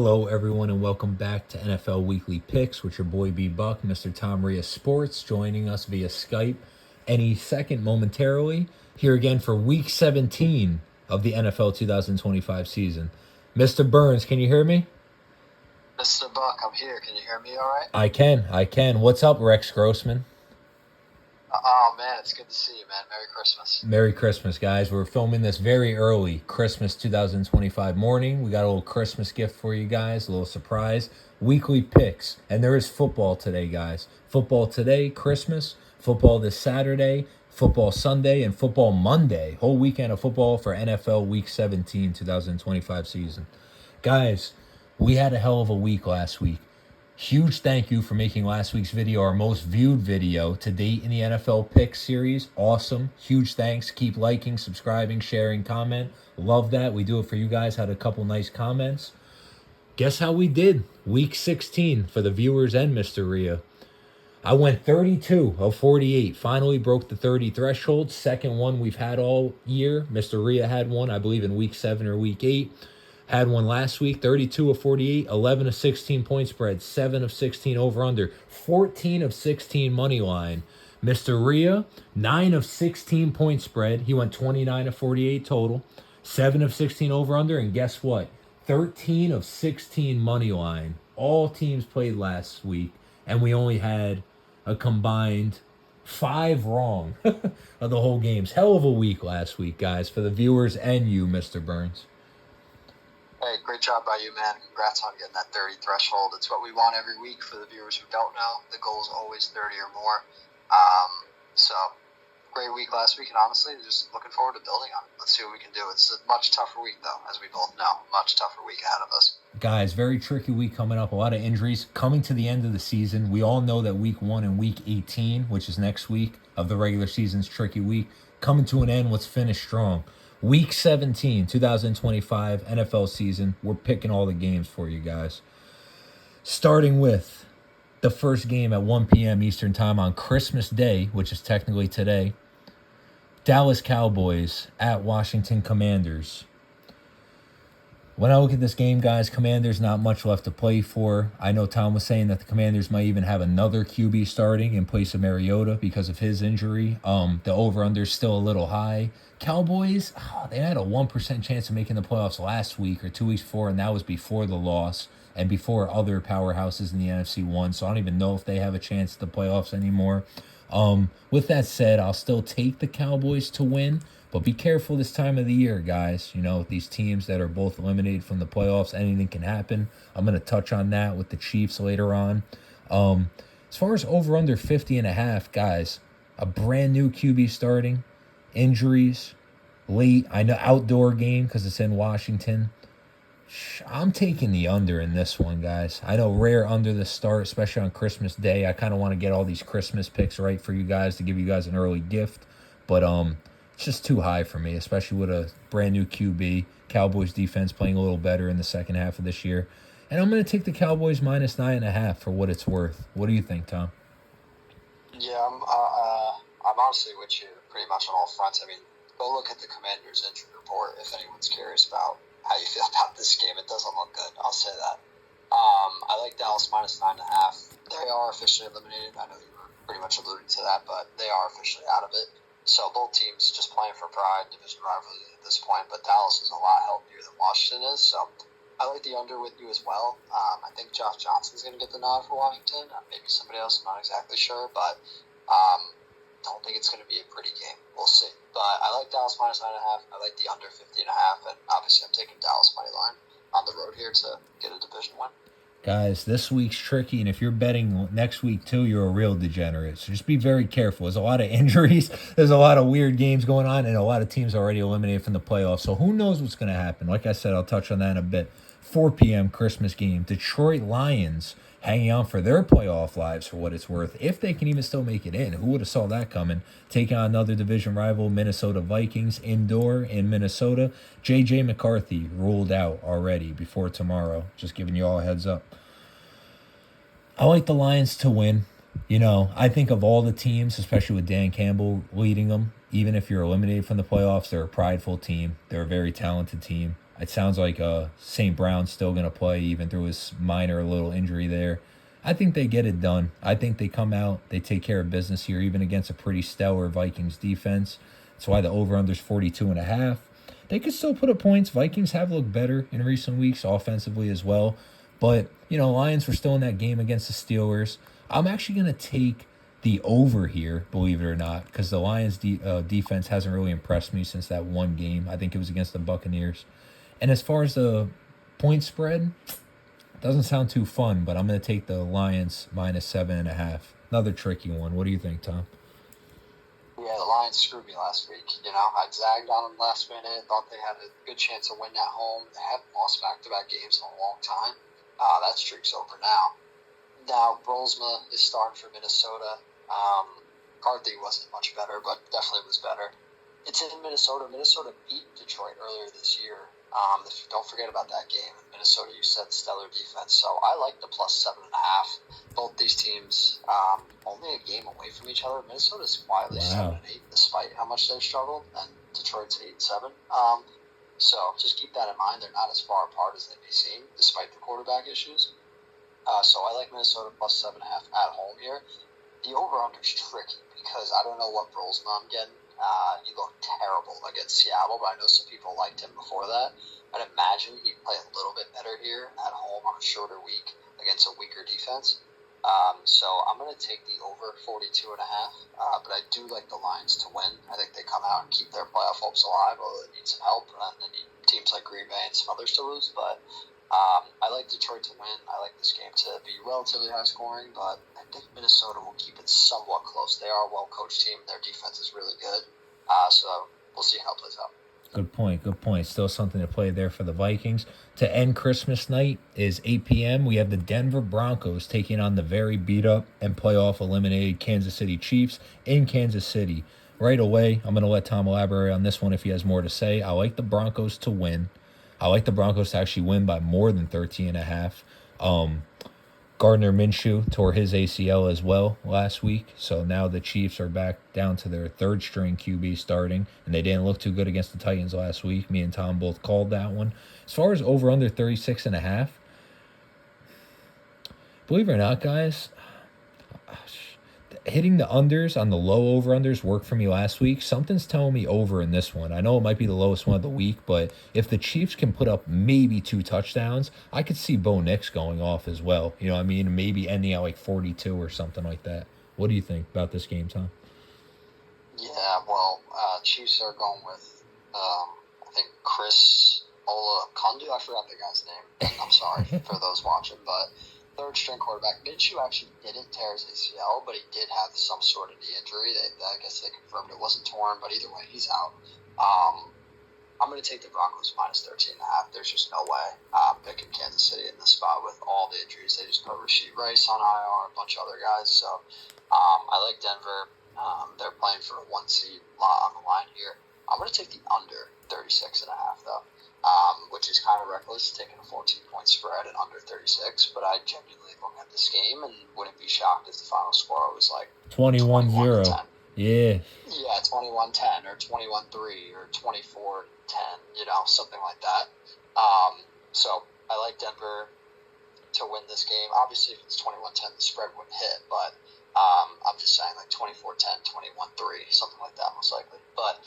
Hello, everyone, and welcome back to NFL Weekly Picks with your boy B Buck, Mr. Tom Ria Sports, joining us via Skype any second momentarily. Here again for Week 17 of the NFL 2025 season. Mr. Burns, can you hear me? Mr. Buck, I'm here. Can you hear me all right? I can. What's up, Rex Grossman? Oh, man, it's good to see you, man. Merry Christmas. Merry Christmas, guys. We're filming this very early, Christmas 2025 morning. We got a little Christmas gift for you guys, a little surprise. Weekly picks. And there is football today, guys. Football today, Christmas. Football this Saturday. Football Sunday and football Monday. Whole weekend of football for NFL Week 17, 2025 season. Guys, we had a hell of a week last week. Huge thank you for making last week's video our most viewed video to date in the NFL Pick series. Awesome. Huge thanks. Keep liking, subscribing, sharing, comment. Love that. We do it for you guys. Had a couple nice comments. Guess how we did? Week 16 for the viewers and Mr. Ria. I went 32 of 48. Finally broke the 30 threshold. Second one we've had all year. Mr. Ria had one, I believe, in week 7 or week 8. Had one last week, 32 of 48, 11 of 16 point spread, 7 of 16 over under, 14 of 16 money line. Mr. Ria, 9 of 16 point spread. He went 29 of 48 total, 7 of 16 over under, and guess what? 13 of 16 money line. All teams played last week, and we only had a combined 5 wrong of the whole games. Hell of a week last week, guys, for the viewers and you, Mr. Burns. Hey, great job by you, man. Congrats on getting that 30 threshold. It's what we want every week for the viewers who don't know. The goal is always 30 or more. So, great week last week, and honestly, just looking forward to building on it. Let's see what we can do. It's a much tougher week, though, as we both know. Much tougher week ahead of us. Guys, very tricky week coming up. A lot of injuries coming to the end of the season. We all know that week 1 and week 18, which is next week of the regular season's tricky week, coming to an end. Let's finish strong. Week 17, 2025 NFL season. We're picking all the games for you guys. Starting with the first game at 1 p.m. Eastern Time on Christmas Day, which is technically today. Dallas Cowboys at Washington Commanders. When I look at this game, guys, Commanders not much left to play for. I know Tom was saying that the Commanders might even have another QB starting in place of Mariota because of his injury. The over-under is still a little high. Cowboys, they had a 1% chance of making the playoffs last week or 2 weeks before, and that was before the loss and before other powerhouses in the NFC won. So I don't even know if they have a chance at the playoffs anymore. With that said, I'll still take the Cowboys to win. But be careful this time of the year, guys. You know, these teams that are both eliminated from the playoffs, anything can happen. I'm going to touch on that with the Chiefs later on. As far as over-under 50.5, guys, a brand new QB starting, injuries, late, I know outdoor game because it's in Washington. I'm taking the under in this one, guys. I know rare under the start, especially on Christmas Day. I kind of want to get all these Christmas picks right for you guys to give you guys an early gift. But it's just too high for me, especially with a brand new QB. Cowboys defense playing a little better in the second half of this year. And I'm going to take the Cowboys minus 9.5 for what it's worth. What do you think, Tom? Yeah, I'm honestly with you pretty much on all fronts. I mean, go look at the Commanders' injury report if anyone's curious about how you feel about this game. It doesn't look good, I'll say that. I like Dallas minus 9.5. They are officially eliminated. I know you were pretty much alluding to that, but they are officially out of it. So both teams just playing for pride, division rivalry at this point, but Dallas is a lot healthier than Washington is, so I like the under with you as well. I think Josh Johnson's going to get the nod for Washington, maybe somebody else, I'm not exactly sure, but I don't think it's going to be a pretty game. We'll see. But I like Dallas minus 9.5. I like the under 50.5, and obviously I'm taking Dallas money line on the road here to get a division win. Guys, this week's tricky, and if you're betting next week too, you're a real degenerate. So just be very careful. There's a lot of injuries. There's a lot of weird games going on, and a lot of teams already eliminated from the playoffs. So who knows what's going to happen? Like I said, I'll touch on that in a bit. 4 p.m. Christmas game. Detroit Lions hanging on for their playoff lives for what it's worth. If they can even still make it in. Who would have saw that coming? Taking on another division rival, Minnesota Vikings, indoor in Minnesota. J.J. McCarthy ruled out already before tomorrow. Just giving you all a heads up. I like the Lions to win. You know, I think of all the teams, especially with Dan Campbell leading them, even if you're eliminated from the playoffs, they're a prideful team. They're a very talented team. It sounds like St. Brown's still going to play even through his minor little injury there. I think they get it done. I think they come out, they take care of business here, even against a pretty stellar Vikings defense. That's why the over-under's 42.5. They could still put up points. Vikings have looked better in recent weeks, offensively as well. But, Lions were still in that game against the Steelers. I'm actually going to take the over here, believe it or not, because the Lions' defense hasn't really impressed me since that one game. I think it was against the Buccaneers. And as far as the point spread, doesn't sound too fun, but I'm going to take the Lions minus 7.5. Another tricky one. What do you think, Tom? Yeah, the Lions screwed me last week. I zagged on them last minute, thought they had a good chance of winning at home. They haven't lost back-to-back games in a long time. That streak's over now. Now, Brolsma is starting for Minnesota. Carthy wasn't much better, but definitely was better. It's in Minnesota. Minnesota beat Detroit earlier this year. Don't forget about that game. Minnesota, you said stellar defense. So I like the plus 7.5. Both these teams only a game away from each other. Minnesota's quietly 7-8, despite how much they've struggled, and Detroit's 8-7. So just keep that in mind. They're not as far apart as they may seem, despite the quarterback issues. So I like Minnesota plus 7.5 at home here. The over-under is tricky because I don't know what Brolsma I'm getting. He looked terrible against Seattle, but I know some people liked him before that. I'd imagine he'd play a little bit better here at home on a shorter week against a weaker defense. So I'm going to take the over 42.5, but I do like the Lions to win. I think they come out and keep their playoff hopes alive, although they need some help, and they need teams like Green Bay and some others to lose. But I like Detroit to win. I like this game to be relatively high scoring, but I think Minnesota will keep it somewhat close. They are a well-coached team. Their defense is really good. So we'll see how it plays out. Good point. Still something to play there for the Vikings. To end Christmas night is 8 p.m. We have the Denver Broncos taking on the very beat-up and playoff-eliminated Kansas City Chiefs in Kansas City. Right away, I'm going to let Tom elaborate on this one if he has more to say. I like the Broncos to win. I like the Broncos to actually win by more than 13.5. Gardner Minshew tore his ACL as well last week, so now the Chiefs are back down to their third-string QB starting, and they didn't look too good against the Titans last week. Me and Tom both called that one. As far as over-under 36.5, believe it or not, guys, hitting the unders on the low over-unders worked for me last week. Something's telling me over in this one. I know it might be the lowest one of the week, but if the Chiefs can put up maybe 2 touchdowns, I could see Bo Nix going off as well. You know what I mean? Maybe ending at like 42 or something like that. What do you think about this game, Tom? Yeah, well, Chiefs are going with, I think, Chris Olakundu. I forgot the guy's name. I'm sorry for those watching, but third-string quarterback. Minshew actually didn't tear his ACL, but he did have some sort of knee injury. I guess they confirmed it wasn't torn, but either way, he's out. I'm going to take the Broncos minus 13.5. There's just no way picking Kansas City in this spot with all the injuries. They just put Rashid Rice on IR, a bunch of other guys. So I like Denver. They're playing for a 1 seed, lot on the line here. I'm going to take the under 36.5, though. Which is kind of reckless, taking a 14-point spread and under 36. But I genuinely look at this game and wouldn't be shocked if the final score was like 21-0. Yeah. Yeah, 21-10 or 21-3 or 24-10, something like that. So I like Denver to win this game. Obviously, if it's 21-10, the spread wouldn't hit, but I'm just saying like 24-10, 21-3, something like that most likely. But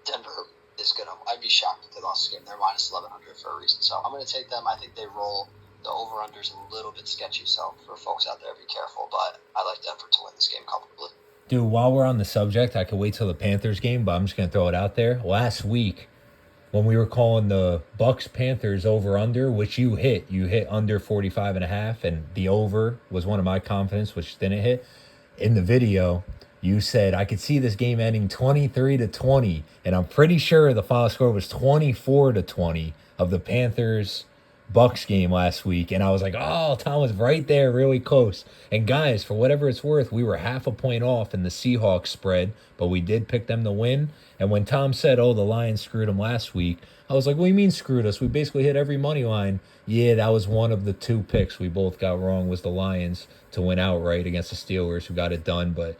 Denver is I'd be shocked if they lost the game. They're minus 1,100 for a reason. So I'm going to take them. I think they roll. The over-under's a little bit sketchy, so for folks out there, be careful. But I like Denver to win this game comfortably. Dude, while we're on the subject, I could wait till the Panthers game, but I'm just going to throw it out there. Last week, when we were calling the Bucs-Panthers over-under, which you hit under 45.5, and the over was one of my confidence, which didn't hit. In the video, you said, I could see this game ending 23-20, and I'm pretty sure the final score was 24-20 of the Panthers-Bucs game last week, and I was like, oh, Tom was right there, really close. And guys, for whatever it's worth, we were half a point off in the Seahawks spread, but we did pick them to win. And when Tom said, oh, the Lions screwed them last week, I was like, what do you mean screwed us? We basically hit every money line. Yeah, that was one of the 2 picks we both got wrong, was the Lions to win outright against the Steelers, who got it done. But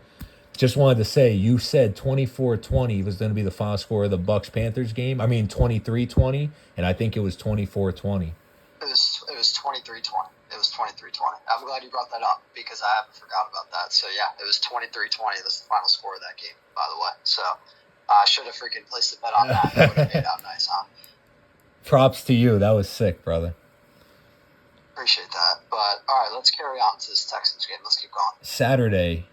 Just wanted to say, you said 24-20 was going to be the final score of the Bucs-Panthers game. I mean, 23-20, and I think it was 24-20. It was 23-20. It was 23-20. I'm glad you brought that up because I haven't forgot about that. So, yeah, it was 23-20. That's the final score of that game, by the way. So, I should have freaking placed a bet on that. It would have made out nice, huh? Props to you. That was sick, brother. Appreciate that. But, all right, let's carry on to this Texans game. Let's keep going. Saturday.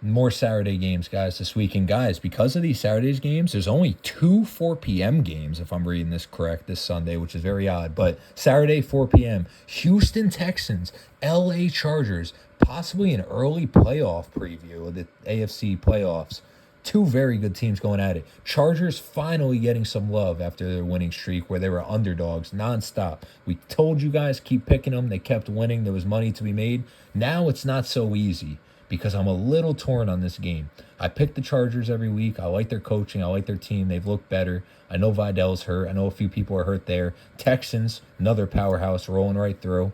More Saturday games, guys, this weekend. Guys, because of these Saturdays games, there's only 2 4 p.m. games, if I'm reading this correct, this Sunday, which is very odd. But Saturday, 4 p.m., Houston Texans, L.A. Chargers, possibly an early playoff preview of the AFC playoffs. 2 very good teams going at it. Chargers finally getting some love after their winning streak where they were underdogs nonstop. We told you guys, keep picking them. They kept winning. There was money to be made. Now it's not so easy, because I'm a little torn on this game. I pick the Chargers every week. I like their coaching. I like their team. They've looked better. I know Vidal's hurt. I know a few people are hurt there. Texans, another powerhouse rolling right through.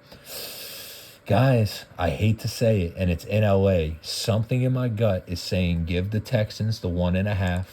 Guys, I hate to say it, and it's in LA. Something in my gut is saying give the Texans the 1.5.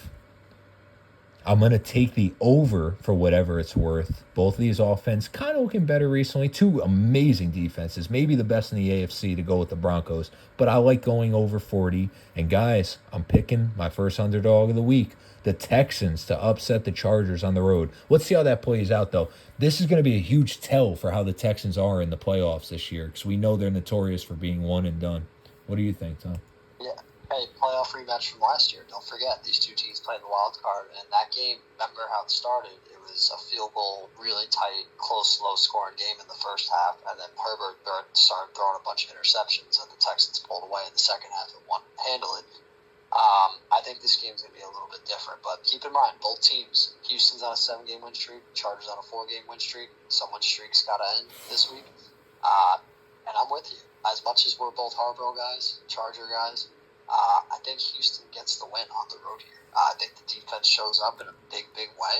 I'm going to take the over for whatever it's worth. Both of these offenses kind of looking better recently. 2 amazing defenses. Maybe the best in the AFC to go with the Broncos. But I like going over 40. And guys, I'm picking my first underdog of the week, the Texans, to upset the Chargers on the road. Let's see how that plays out, though. This is going to be a huge tell for how the Texans are in the playoffs this year, because we know they're notorious for being one and done. What do you think, Tom? Yeah. Hey, playoff rematch from last year. Don't forget, these 2 teams played the wild card. And that game, remember how it started? It was a field goal, really tight, close, low-scoring game in the first half. And then Herbert started throwing a bunch of interceptions, and the Texans pulled away in the second half and won handily. I think this game's going to be a little bit different. But keep in mind, both teams, Houston's on a 7-game win streak, Chargers on a 4-game win streak. Some win streak's got to end this week. And I'm with you. As much as we're both Harborough guys, Charger guys, I think Houston gets the win on the road here. I think the defense shows up in a big, big way.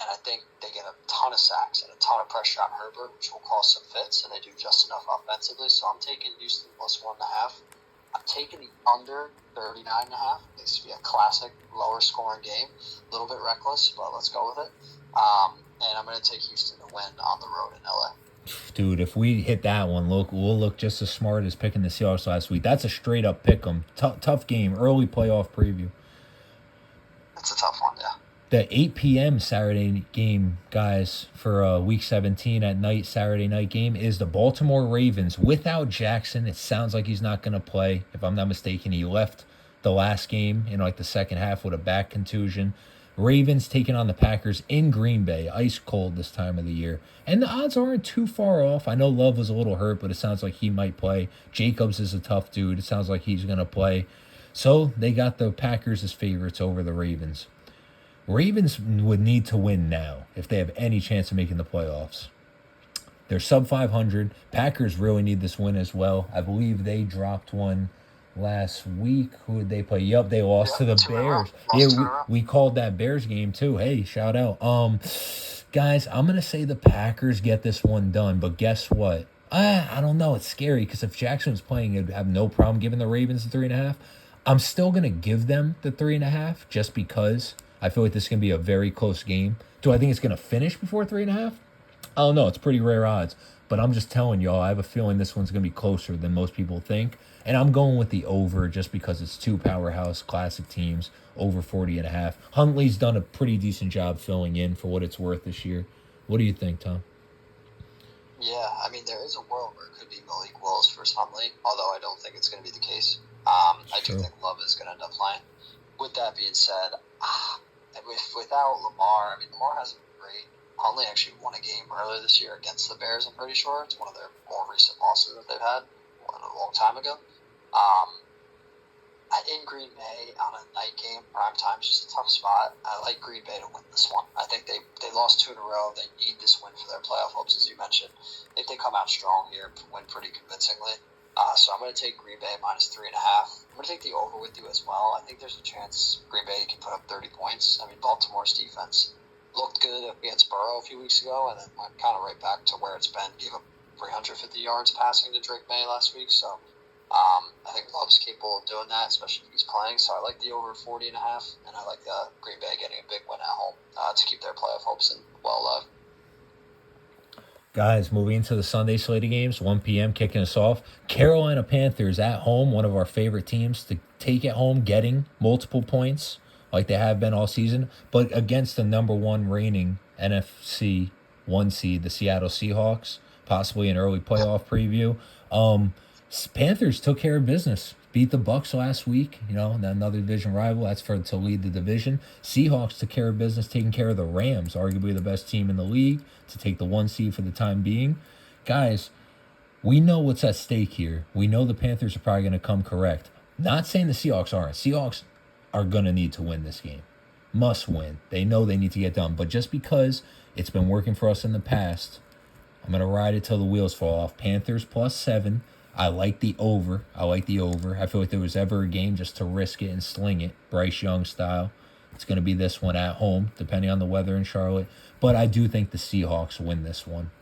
And I think they get a ton of sacks and a ton of pressure on Herbert, which will cause some fits, and they do just enough offensively. So I'm taking Houston plus 1.5. I'm taking the under 39.5. This should be a classic, lower scoring game. A little bit reckless, but let's go with it. And I'm going to take Houston to win on the road in LA. Dude, if we hit that one, we'll look just as smart as picking the Seahawks last week. That's a straight up pick 'em. Tough game, early playoff preview. That's a tough one, yeah. The 8 p.m. Saturday game, guys, for Week 17 at night, Saturday night game, is the Baltimore Ravens without Jackson. It sounds like he's not going to play. If I'm not mistaken, he left the last game in the second half with a back contusion. Ravens taking on the Packers in Green Bay, ice cold this time of the year. And the odds aren't too far off. I know Love was a little hurt, but it sounds like he might play. Jacobs is a tough dude. It sounds like he's going to play. So they got the Packers as favorites over the Ravens. Ravens would need to win now if they have any chance of making the playoffs. They're sub 500. Packers really need this win as well. I believe they dropped one last week. Who did they play? Yep, they lost to the Bears. We called that Bears game too. Hey, shout out. Guys, I'm going to say the Packers get this one done, but guess what? I don't know. It's scary because if Jackson was playing, I'd have no problem giving the Ravens the 3.5. I'm still going to give them the 3.5 just because I feel like this is going to be a very close game. Do I think it's going to finish before 3.5? I don't know. It's pretty rare odds. But I'm just telling y'all, I have a feeling this one's going to be closer than most people think. And I'm going with the over just because it's 2 powerhouse classic teams, over 40.5. Huntley's done a pretty decent job filling in for what it's worth this year. What do you think, Tom? Yeah, I mean, there is a world where it could be Malik Willis versus Huntley, although I don't think it's going to be the case. I do think Love is going to end up playing. With that being said, without Lamar, I mean, Lamar hasn't been great. Huntley actually won a game earlier this year against the Bears, I'm pretty sure. It's one of their more recent losses that they've had a long time ago. In Green Bay on a night game, prime time is just a tough spot. I like Green Bay to win this one. I think they lost 2 in a row. They need this win for their playoff hopes, as you mentioned. I think they come out strong here, win pretty convincingly. So I'm going to take Green Bay minus 3.5. I'm going to take the over with you as well. I think there's a chance Green Bay can put up 30 points. I mean, Baltimore's defense looked good against Burrow a few weeks ago, and then went kind of right back to where it's been. Gave up 350 yards passing to Drake May last week. So I think Love's capable of doing that, especially if he's playing. So I like the over 40.5, and I like Green Bay getting a big win at home to keep their playoff hopes in well alive. Guys, moving into the Sunday slate of games, 1 p.m. kicking us off. Carolina Panthers at home, one of our favorite teams to take it home, getting multiple points like they have been all season, but against the number one reigning NFC 1 seed, the Seattle Seahawks, possibly an early playoff preview. Panthers took care of business. Beat the Bucs last week, another division rival. That's to lead the division. Seahawks took care of business, taking care of the Rams, arguably the best team in the league, to take the 1 seed for the time being. Guys, we know what's at stake here. We know the Panthers are probably going to come correct. Not saying the Seahawks aren't. Seahawks are going to need to win this game. Must win. They know they need to get done. But just because it's been working for us in the past, I'm going to ride it till the wheels fall off. Panthers +7. I like the over. I feel like there was ever a game just to risk it and sling it, Bryce Young style. It's going to be this one at home, depending on the weather in Charlotte. But I do think the Seahawks win this one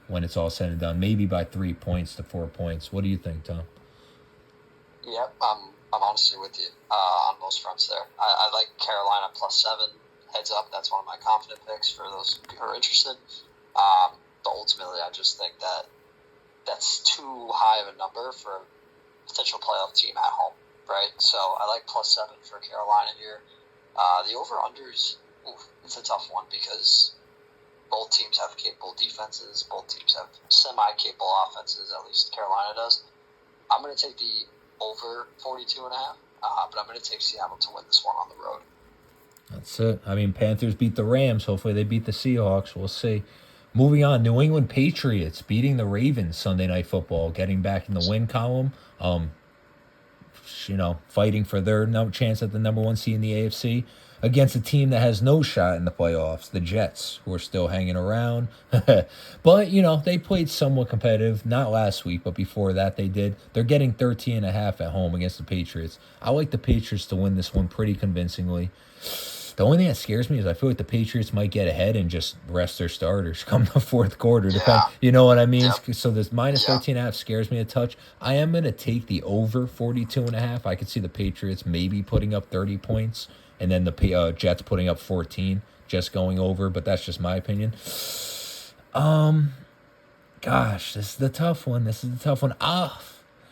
when it's all said and done, maybe by 3 points to 4 points. What do you think, Tom? Yep, I'm honestly with you on most fronts there. I like Carolina +7. Heads up, that's one of my confident picks for those who are interested. But ultimately, I just think that that's too high of a number for a potential playoff team at home, right? So I like +7 for Carolina here. The over-unders, it's a tough one because both teams have capable defenses. Both teams have semi-capable offenses, at least Carolina does. I'm going to take the over 42.5, but I'm going to take Seattle to win this one on the road. That's it. I mean, Panthers beat the Rams. Hopefully they beat the Seahawks. We'll see. Moving on, New England Patriots beating the Ravens Sunday Night Football, getting back in the win column. Fighting for their chance at the number 1 seed in the AFC against a team that has no shot in the playoffs, the Jets, who are still hanging around. But, they played somewhat competitive, not last week, but before that they did. They're getting 13.5 at home against the Patriots. I like the Patriots to win this one pretty convincingly. The only thing that scares me is I feel like the Patriots might get ahead and just rest their starters come the fourth quarter. Yeah. You know what I mean? Yep. So this -13.5 scares me a touch. I am going to take the over 42.5. I could see the Patriots maybe putting up 30 points and then the Jets putting up 14, just going over. But that's just my opinion. Gosh, this is the tough one.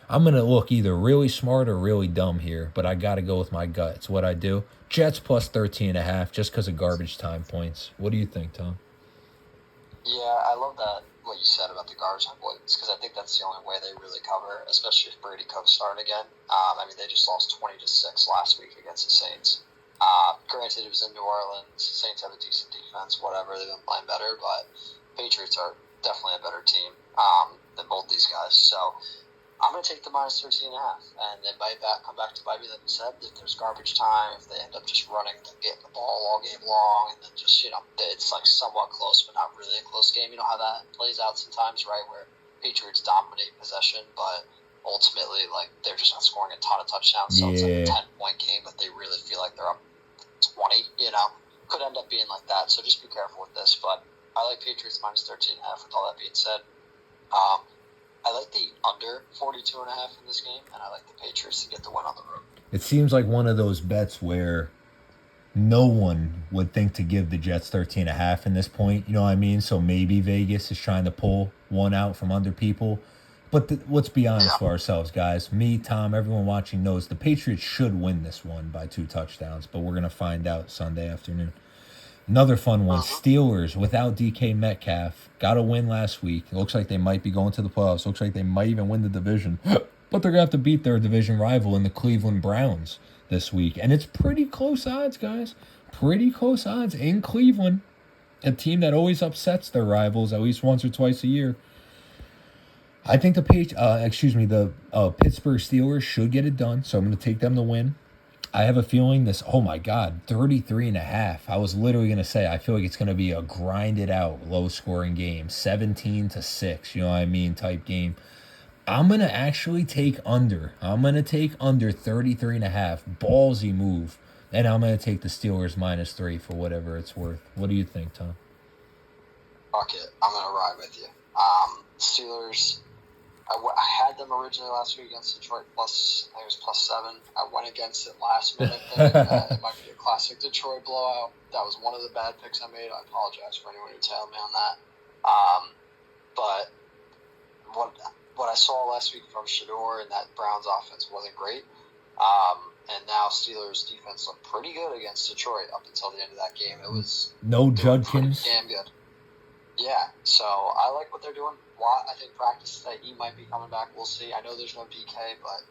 I'm going to look either really smart or really dumb here, but I got to go with my gut. It's what I do. Jets +13.5 just because of garbage time points. What do you think, Tom? Yeah, I love that, what you said about the garbage time points, because I think that's the only way they really cover, especially if Brady Cook's starting again. They just lost 20-6 last week against the Saints. Granted, it was in New Orleans. Saints have a decent defense, whatever. They've been playing better, but Patriots are definitely a better team than both these guys. So I'm going to take the -13.5, and they might come back to bite me, like you said, if there's garbage time, if they end up just running and getting the ball all game long, and then just, it's like somewhat close, but not really a close game. You know how that plays out sometimes, right, where Patriots dominate possession, but ultimately, they're just not scoring a ton of touchdowns, so it's like a 10-point game, but they really feel like they're up 20, could end up being like that, so just be careful with this, but I like Patriots -13.5 with all that being said. I like the under 42.5 in this game, and I like the Patriots to get the win on the road. It seems like one of those bets where no one would think to give the Jets 13.5 in this point. You know what I mean? So maybe Vegas is trying to pull one out from under people. But let's be honest for ourselves, guys. Me, Tom, everyone watching knows the Patriots should win this one by 2 touchdowns, but we're going to find out Sunday afternoon. Another fun one, Steelers without DK Metcalf. Got a win last week. It looks like they might be going to the playoffs. Looks like they might even win the division. But they're going to have to beat their division rival in the Cleveland Browns this week. And it's pretty close odds, guys. Pretty close odds in Cleveland. A team that always upsets their rivals at least once or twice a year. I think the Pittsburgh Steelers should get it done. So I'm going to take them to win. I have a feeling 33.5. I was literally going to say, I feel like it's going to be a grinded out, low scoring game, 17-6, you know what I mean, type game. I'm going to actually take under. I'm going to take under 33.5. Ballsy move. And I'm going to take the Steelers -3 for whatever it's worth. What do you think, Tom? Fuck it. I'm going to ride with you. Steelers, I had them originally last week against Detroit plus, I think it was +7. I went against it last minute thinking that it might be a classic Detroit blowout. That was one of the bad picks I made. I apologize for anyone who tailed me on that. But what I saw last week from Shador and that Browns offense wasn't great. And now Steelers defense looked pretty good against Detroit up until the end of that game. It was no Judkins. Damn good. Yeah, so I like what they're doing. I think practice that he might be coming back. We'll see. I know there's no DK, but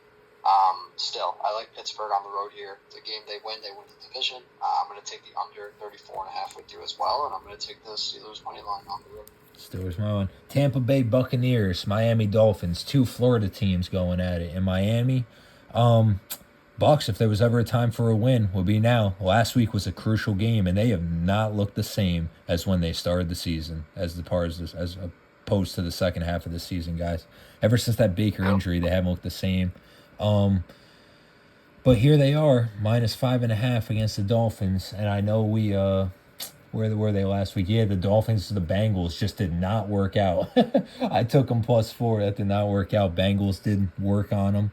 still, I like Pittsburgh on the road here. The game they win the division. I'm going to take the under 34.5 with you as well, and I'm going to take the Steelers money line on the road. Steelers money line. Tampa Bay Buccaneers, Miami Dolphins, 2 Florida teams going at it. In Miami, Bucs, if there was ever a time for a win, would be now. Last week was a crucial game, and they have not looked the same as when they started the season, as opposed to the second half of the season, guys. Ever since that Baker injury, they haven't looked the same. But here they are, -5.5 against the Dolphins, and I know we where were they last week? Yeah, the Dolphins to the Bengals just did not work out. I took them +4. That did not work out. Bengals did work on them.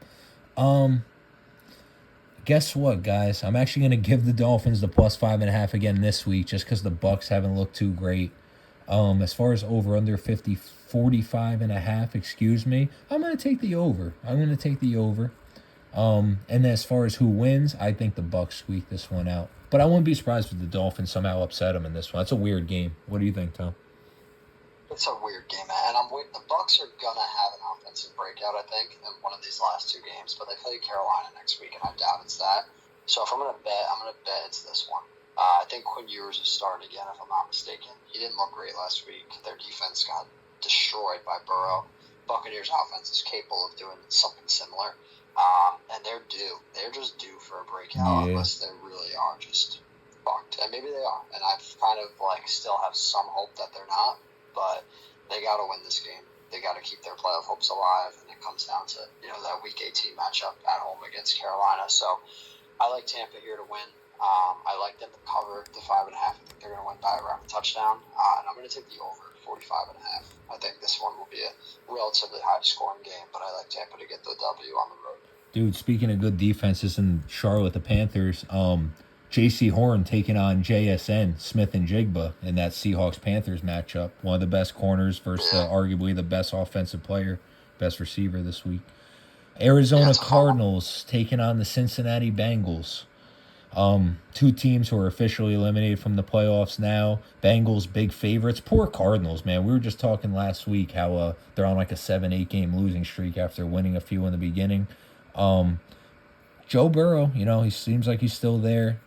Guess what, guys? I'm actually going to give the Dolphins the +5.5 again this week just because the Bucs haven't looked too great. As far as over-under 45.5, excuse me, I'm going to take the over. And as far as who wins, I think the Bucs squeak this one out. But I wouldn't be surprised if the Dolphins somehow upset them in this one. That's a weird game. What do you think, Tom? It's a weird game, man. The Bucs are gonna have an offensive breakout, I think, in one of these last 2 games. But they play Carolina next week, and I doubt it's that. So if I'm gonna bet it's this one. I think Quinn Ewers is starting again, if I'm not mistaken. He didn't look great last week. Their defense got destroyed by Burrow. Buccaneers' offense is capable of doing something similar, and they're due. They're just due for a breakout, unless they really are just fucked. And maybe they are. And I kind of still have some hope that they're not. But they got to win this game. They got to keep their playoff hopes alive, and it comes down to that Week 18 matchup at home against Carolina. So I like Tampa here to win. I like them to cover the 5.5. I think they're going to win by around a touchdown, and I'm going to take the over 45.5. I think this one will be a relatively high-scoring game, but I like Tampa to get the W on the road. Dude, speaking of good defenses in Charlotte, the Panthers, J.C. Horn taking on JSN, Smith and Jigba, in that Seahawks-Panthers matchup. One of the best corners versus arguably the best offensive player, best receiver this week. Arizona Cardinals taking on the Cincinnati Bengals. 2 teams who are officially eliminated from the playoffs now. Bengals, big favorites. Poor Cardinals, man. We were just talking last week how they're on a 7-8 game losing streak after winning a few in the beginning. Joe Burrow, he seems like he's still there,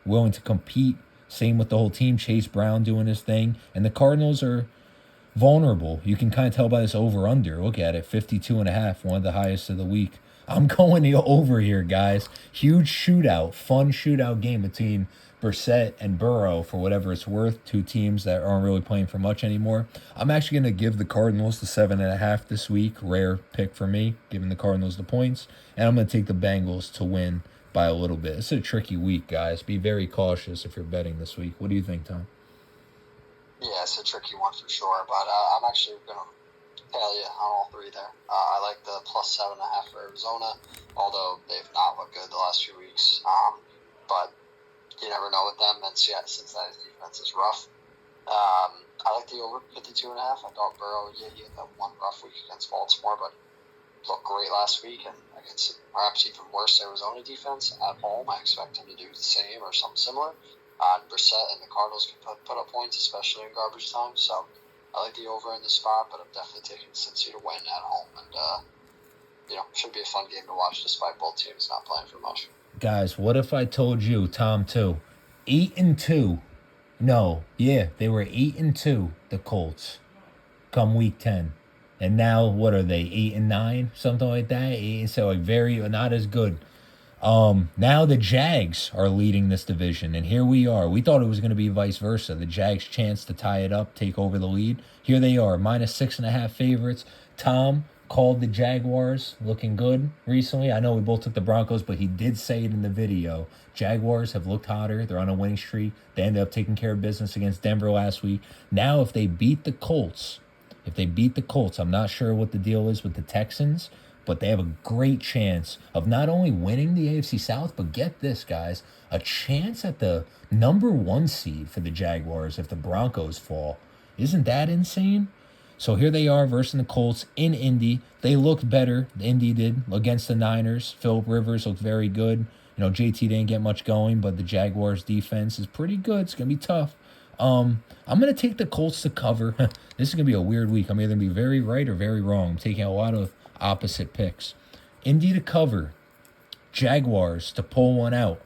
willing to compete. Same with the whole team. Chase Brown doing his thing. And the Cardinals are vulnerable. You can kind of tell by this over-under. Look at it, 52.5, one of the highest of the week. I'm going the over here, guys. Huge shootout, fun shootout game between Brissett and Burrow for whatever it's worth. 2 teams that aren't really playing for much anymore. I'm actually going to give the Cardinals the 7.5 this week. Rare pick for me, giving the Cardinals the points. And I'm going to take the Bengals to win by a little bit. It's a tricky week, guys. Be very cautious if you're betting this week. What do you think, Tom? Yeah, it's a tricky one for sure, but I'm actually going to tell you on all 3 there. I like the +7.5 for Arizona, although they've not looked good the last few weeks. But you never know with them, and Cincinnati's defense is rough. I like the over 52.5. I thought Burrow, he had that one rough week against Baltimore, but looked great last week, and against perhaps even worse Arizona defense at home, I expect him to do the same or something similar. Brissett and the Cardinals can put up points, especially in garbage time. So I like the over in the spot, but I'm definitely taking Cincy to win at home, and should be a fun game to watch despite both teams not playing for much. Guys, what if I told you, Tom, too, 8-2? No, yeah, they were 8-2, the Colts, come week 10. And now, what are they, 8-9, something like that? So, very, not as good. Now the Jags are leading this division, and here we are. We thought it was going to be vice versa. The Jags' chance to tie it up, take over the lead. Here they are, -6.5 favorites. Tom called the Jaguars looking good recently. I know we both took the Broncos, but he did say it in the video. Jaguars have looked hotter. They're on a winning streak. They ended up taking care of business against Denver last week. Now, if they beat the Colts, If they beat the Colts, I'm not sure what the deal is with the Texans, but they have a great chance of not only winning the AFC South, but get this, guys, a chance at the number 1 seed for the Jaguars if the Broncos fall. Isn't that insane? So here they are versus the Colts in Indy. They looked better. Indy did against the Niners. Phillip Rivers looked very good. JT didn't get much going, but the Jaguars defense is pretty good. It's going to be tough. I'm going to take the Colts to cover. This is going to be a weird week. I'm either going to be very right or very wrong. I'm taking a lot of opposite picks. Indy to cover. Jaguars to pull one out.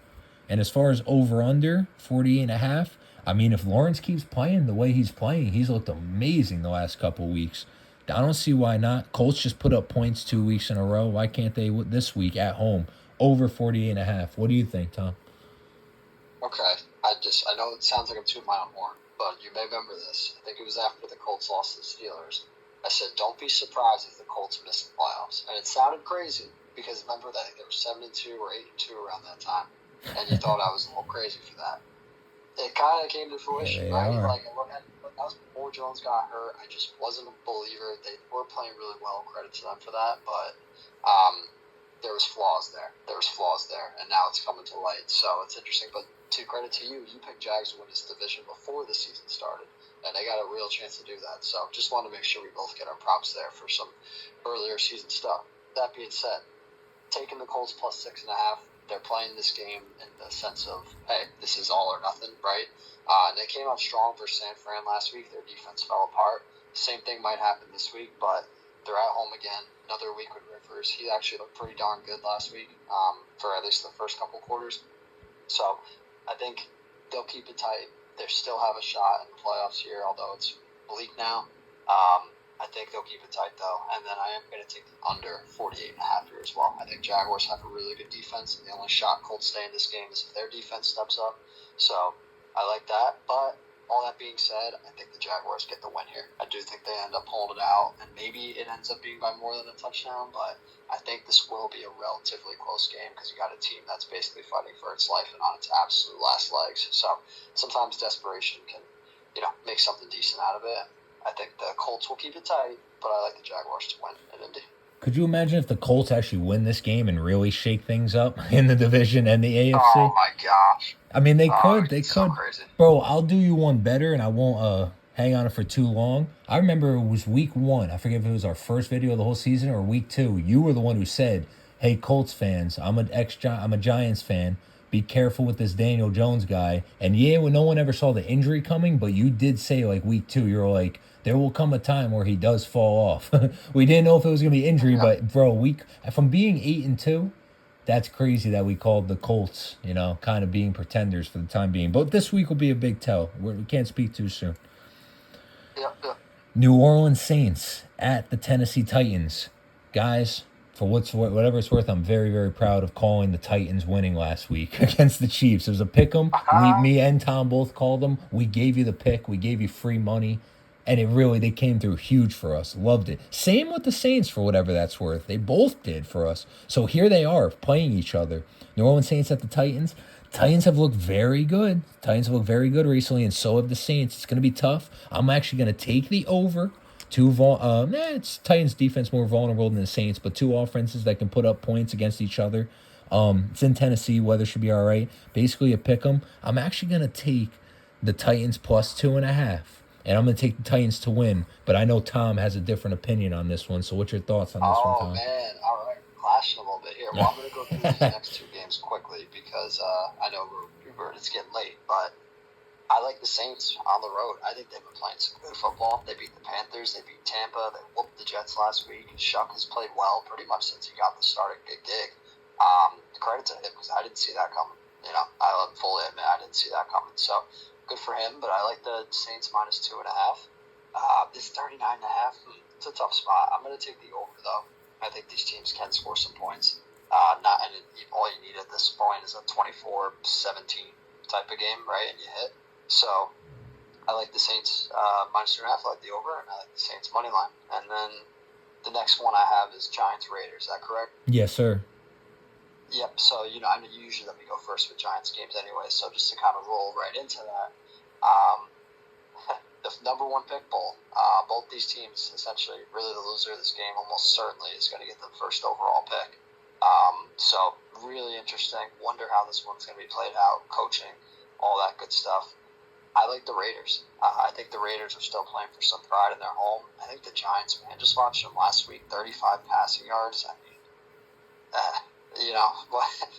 And as far as over-under, 48.5, I mean, if Lawrence keeps playing the way he's playing, he's looked amazing the last couple of weeks. I don't see why not. Colts just put up points 2 weeks in a row. Why can't they this week at home? Over 48.5. What do you think, Tom? Okay. I know it sounds like I'm tooting my own horn, but you may remember this. I think it was after the Colts lost to the Steelers. I said, don't be surprised if the Colts miss the playoffs. And it sounded crazy because remember that I think they were 7-2 or 8-2 around that time. And you thought I was a little crazy for that. It kind of came to fruition, Yeah, right? are. Like, that was before Jones got hurt. I just wasn't a believer. They were playing really well. Credit to them for that. But there was flaws there. And now it's coming to light. So it's interesting. But to credit to you, you picked Jags to win this division before the season started. And they got a real chance to do that. So just wanted to make sure we both get our props there for some earlier season stuff. That being said, taking the Colts plus 6.5, they're playing this game in the sense of, hey, this is all or nothing, right? And they came out strong versus San Fran last week. Their defense fell apart. Same thing might happen this week, but they're at home again. Another week with Rivers. He actually looked pretty darn good last week for at least the first couple quarters. So I think they'll keep it tight. They still have a shot in the playoffs here, although it's bleak now. I think they'll keep it tight, though. And then I am going to take the under 48.5 here as well. I think Jaguars have a really good defense, and the only shot Colts stay in this game is if their defense steps up. So I like that. But all that being said, I think the Jaguars get the win here. I do think they end up pulling it out, and maybe it ends up being by more than a touchdown, but I think this will be a relatively close game because you got a team that's basically fighting for its life and on its absolute last legs. So sometimes desperation can, make something decent out of it. I think the Colts will keep it tight, but I like the Jaguars to win in Indy. Could you imagine if the Colts actually win this game and really shake things up in the division and the AFC? Oh, my gosh. I mean, they could. So crazy. Bro, I'll do you one better, and I won't hang on it for too long. I remember it was week 1. I forget if it was our first video of the whole season or week 2. You were the one who said, hey, Colts fans, I'm a Giants fan. Be careful with this Daniel Jones guy. And no one ever saw the injury coming, but you did say, like, week 2, you're like, there will come a time where he does fall off. We didn't know if it was going to be injury, but, bro, from being 8-2, that's crazy that we called the Colts, kind of being pretenders for the time being. But this week will be a big tell. We can't speak too soon. Yep. New Orleans Saints at the Tennessee Titans. Guys, for whatever it's worth, I'm very, very proud of calling the Titans winning last week against the Chiefs. It was a pick 'em. Me and Tom both called them. We gave you the pick. We gave you free money. And they came through huge for us. Loved it. Same with the Saints for whatever that's worth. They both did for us. So here they are playing each other. New Orleans Saints at the Titans. Titans have looked very good. Recently, and so have the Saints. It's going to be tough. I'm actually going to take the over. It's Titans defense more vulnerable than the Saints, but two offenses that can put up points against each other. It's in Tennessee. Weather should be all right. Basically a pick 'em. I'm actually going to take the Titans plus 2.5. And I'm going to take the Titans to win, but I know Tom has a different opinion on this one. So what's your thoughts on this one, Tom? Oh, man. All right. Clashing a little bit here. Well, I'm going to go through these next 2 games quickly because I know it's getting late, but I like the Saints on the road. I think they've been playing some good football. They beat the Panthers. They beat Tampa. They whooped the Jets last week. Shuck has played well pretty much since he got the start at Big Dig. Credit to him because I didn't see that coming. I'll fully admit I didn't see that coming. So good for him, but I like the Saints minus 2.5. This 39.5, it's a tough spot. I'm going to take the over, though. I think these teams can score some points. All you need at this point is a 24-17 type of game, right? And you hit. So I like the Saints minus 2.5. I like the over, and I like the Saints money line. And then the next one I have is Giants Raiders. Is that correct? Yes, sir. Yep. So I know you usually let me go first with Giants games anyway. So just to kind of roll right into that, the the number one pick bowl. Both these teams, essentially, really the loser of this game almost certainly is going to get the first overall pick. So really interesting. Wonder how this one's going to be played out, coaching, all that good stuff. I like the Raiders. I think the Raiders are still playing for some pride in their home. I think the Giants, man, just watched them last week, 35 passing yards. I mean,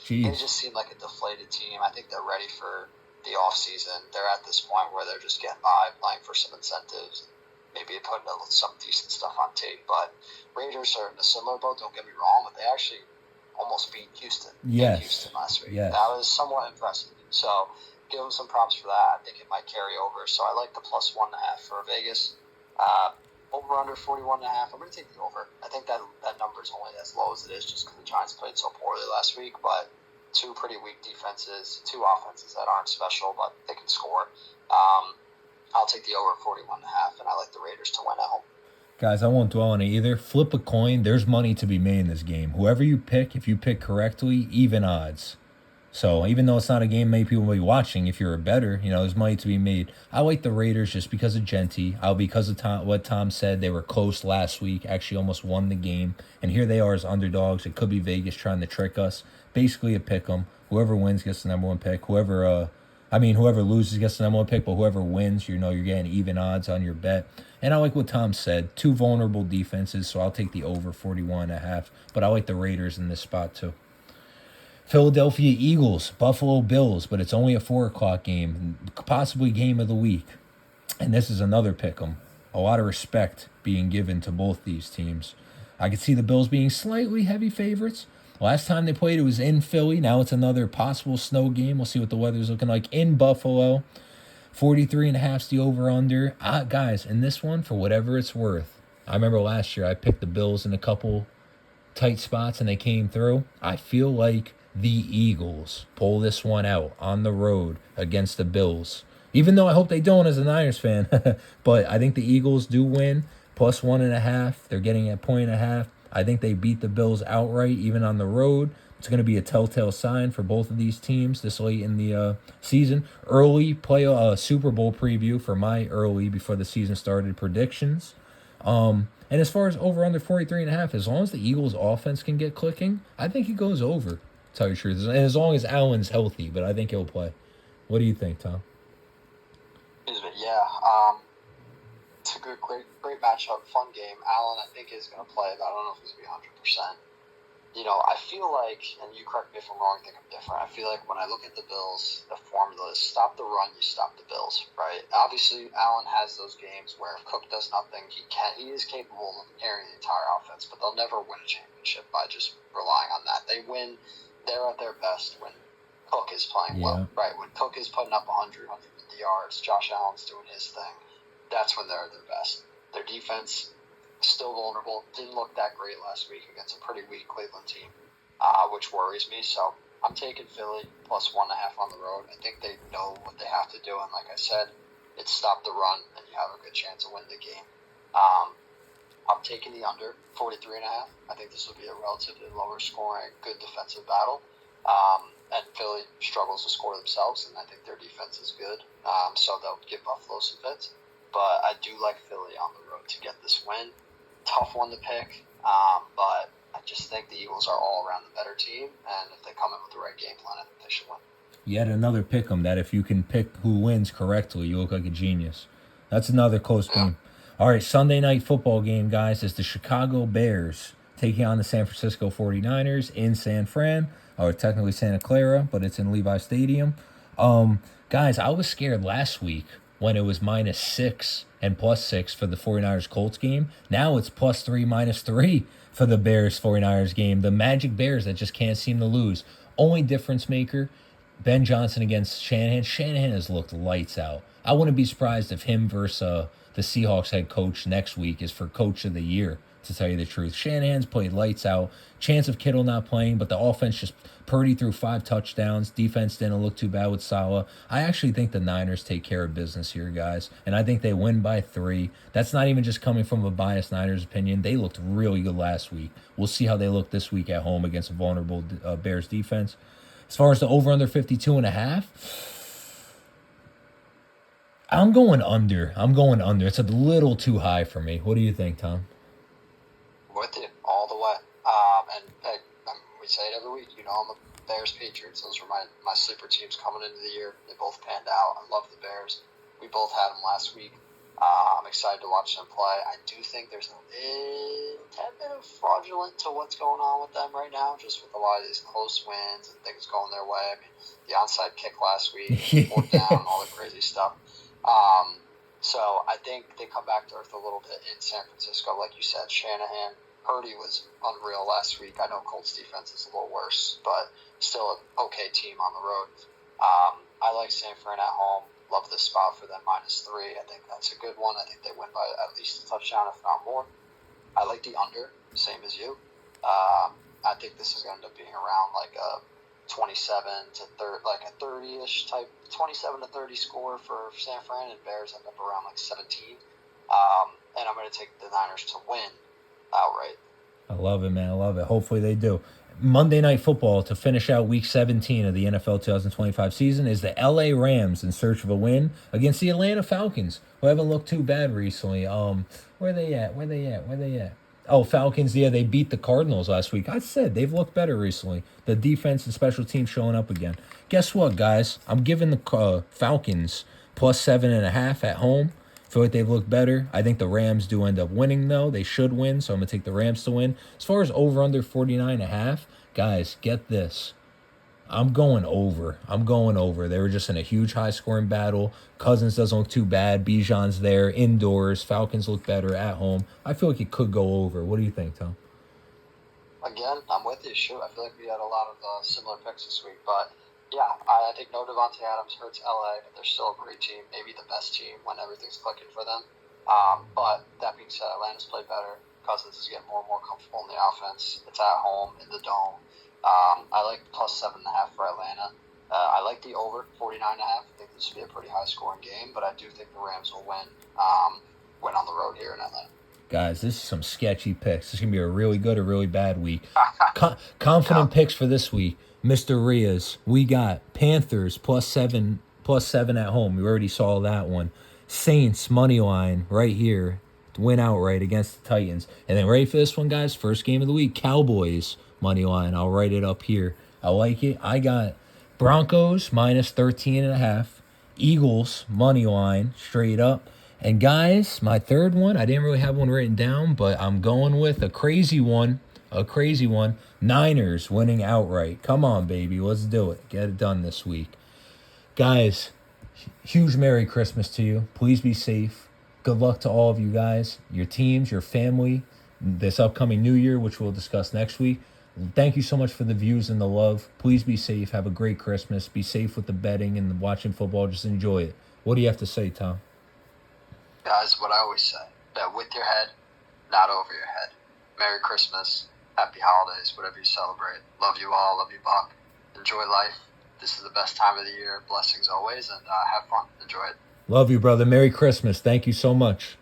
they just seem like a deflated team. I think they're ready for the offseason. They're at this point where they're just getting by, playing for some incentives, maybe putting some decent stuff on tape. But Raiders are in a similar boat, don't get me wrong, but they actually almost beat Houston. Yes. Houston last week. Yes. That was somewhat impressive. So give them some props for that. I think it might carry over. So I like the plus 1.5 for Vegas. Over under 41.5. I'm going to take the over. I think that number is only as low as it is just because the Giants played so poorly last week. But two pretty weak defenses, two offenses that aren't special, but they can score. I'll take the over 41.5, and I like the Raiders to win at home. Guys, I won't dwell on it either. Flip a coin. There's money to be made in this game. Whoever you pick, if you pick correctly, even odds. So even though it's not a game many people will be watching, if you're a bettor, there's money to be made. I like the Raiders just because of Genty. Because of what Tom said. They were close last week, actually almost won the game. And here they are as underdogs. It could be Vegas trying to trick us. Basically a pick 'em. Whoever wins gets the number one pick. Whoever loses gets the number one pick, but whoever wins, you're getting even odds on your bet. And I like what Tom said. Two vulnerable defenses, so I'll take the over 41.5. But I like the Raiders in this spot too. Philadelphia Eagles, Buffalo Bills, but it's only a 4 o'clock game, possibly game of the week. And this is another pick 'em. A lot of respect being given to both these teams. I could see the Bills being slightly heavy favorites. Last time they played, it was in Philly. Now it's another possible snow game. We'll see what the weather's looking like in Buffalo. 43.5 is the over-under. Guys, in this one, for whatever it's worth, I remember last year I picked the Bills in a couple tight spots and they came through. I feel like the Eagles pull this one out on the road against the Bills. Even though I hope they don't as a Niners fan. But I think the Eagles do win. Plus 1.5. They're getting at 1.5. I think they beat the Bills outright, even on the road. It's going to be a telltale sign for both of these teams this late in the season. Early Super Bowl preview for my early, before the season started, predictions. And as far as over under 43.5, as long as the Eagles offense can get clicking, I think it goes over. Tell you the truth, and as long as Allen's healthy, but I think he'll play. What do you think, Tom? Yeah, it's a great matchup, fun game. Allen, I think, is going to play, but I don't know if he's going to be 100%. I feel like, and you correct me if I'm wrong, I think I'm different. I feel like when I look at the Bills, the formula is stop the run, you stop the Bills, right? Obviously, Allen has those games where if Cook does nothing, he is capable of carrying the entire offense, but they'll never win a championship by just relying on that. They win. They're at their best when Cook is playing well, right? When Cook is putting up 150 yards, Josh Allen's doing his thing. That's when they're at their best. Their defense, still vulnerable. Didn't look that great last week against a pretty weak Cleveland team, which worries me. So I'm taking Philly plus 1.5 on the road. I think they know what they have to do, and like I said, it's stop the run, and you have a good chance of winning the game. I'm taking the under 43.5. I think this will be a relatively lower scoring, good defensive battle. And Philly struggles to score themselves, and I think their defense is good. So they'll give Buffalo some fits. But I do like Philly on the road to get this win. Tough one to pick, but I just think the Eagles are all around the better team, and if they come in with the right game plan, I think they should win. Yet another pick 'em that if you can pick who wins correctly, you look like a genius. That's another close game. All right, Sunday night football game, guys, is the Chicago Bears taking on the San Francisco 49ers in San Fran, or technically Santa Clara, but it's in Levi Stadium. Guys, I was scared last week when it was -6 and +6 for the 49ers Colts game. Now it's +3, -3 for the Bears 49ers game. The Magic Bears that just can't seem to lose. Only difference maker, Ben Johnson against Shanahan. Shanahan has looked lights out. I wouldn't be surprised if him versus the Seahawks head coach next week is for Coach of the Year, to tell you the truth. Shanahan's played lights out. Chance of Kittle not playing, but the offense just Purdy threw 5 touchdowns. Defense didn't look too bad with Salah. I actually think the Niners take care of business here, guys, and I think they win by 3. That's not even just coming from a biased Niners opinion. They looked really good last week. We'll see how they look this week at home against a vulnerable Bears defense. As far as the over-under 52.5, I'm going under. I'm going under. It's a little too high for me. What do you think, Tom? With you all the way. And hey, we say it every week. You know, I'm a Bears Patriots. Those were my sleeper teams coming into the year. They both panned out. I love the Bears. We both had them last week. I'm excited to watch them play. I do think there's a tad bit of fraudulent to what's going on with them right now, just with a lot of these close wins and things going their way. I mean, the onside kick last week, fourth down, all the crazy stuff. So I think they come back to earth a little bit in San Francisco. Like you said, Shanahan, Purdy was unreal last week. I know Colts defense is a little worse, but still an okay team on the road. I like San Fran at home. Love this spot for them, -3. I think that's a good one. I think they win by at least a touchdown, if not more. I like the under, same as you. I think this is going to end up being around like a 27 to 30, like a 30-ish type, 27 to 30 score for San Fran, and Bears end up around like 17. And I'm going to take the Niners to win outright. I love it, man. I love it. Hopefully they do. Monday Night Football to finish out Week 17 of the NFL 2025 season is the LA Rams in search of a win against the Atlanta Falcons, who haven't looked too bad recently. Where they at? Oh, Falcons, yeah, they beat the Cardinals last week. I said they've looked better recently. The defense and special teams showing up again. Guess what, guys? I'm giving the Falcons +7.5 at home. Feel like they've looked better. I think the Rams do end up winning, though. They should win, so I'm going to take the Rams to win. As far as over-under 49.5, guys, get this. I'm going over. They were just in a huge high-scoring battle. Cousins doesn't look too bad. Bijan's there, indoors. Falcons look better at home. I feel like it could go over. What do you think, Tom? Again, I'm with you. Shoot, I feel like we had a lot of similar picks this week, but yeah, I think no Devontae Adams hurts LA, but they're still a great team, maybe the best team when everything's clicking for them. But that being said, Atlanta's played better. Cousins is getting more and more comfortable in the offense. It's at home in the dome. I like +7.5 for Atlanta. I like the over 49.5. I think this will be a pretty high scoring game, but I do think the Rams will win on the road here in Atlanta. Guys, this is some sketchy picks. This is going to be a really good or really bad week. Confident picks for this week. Mr. Riaz, we got Panthers +7 at home. We already saw that one. Saints money line right here to win outright against the Titans. And then ready for this one, guys? First game of the week, Cowboys money line. I'll write it up here. I like it. I got Broncos -13.5. Eagles money line straight up. And guys, my third one, I didn't really have one written down, but I'm going with a crazy one. Niners winning outright. Come on, baby. Let's do it. Get it done this week. Guys, huge Merry Christmas to you. Please be safe. Good luck to all of you guys, your teams, your family, this upcoming new year, which we'll discuss next week. Thank you so much for the views and the love. Please be safe. Have a great Christmas. Be safe with the betting and watching football. Just enjoy it. What do you have to say, Tom? Guys, what I always say, bet with your head, not over your head. Merry Christmas. Happy holidays, whatever you celebrate. Love you all. Love you, Buck. Enjoy life. This is the best time of the year. Blessings always, and have fun. Enjoy it. Love you, brother. Merry Christmas. Thank you so much.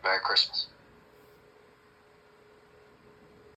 Merry Christmas.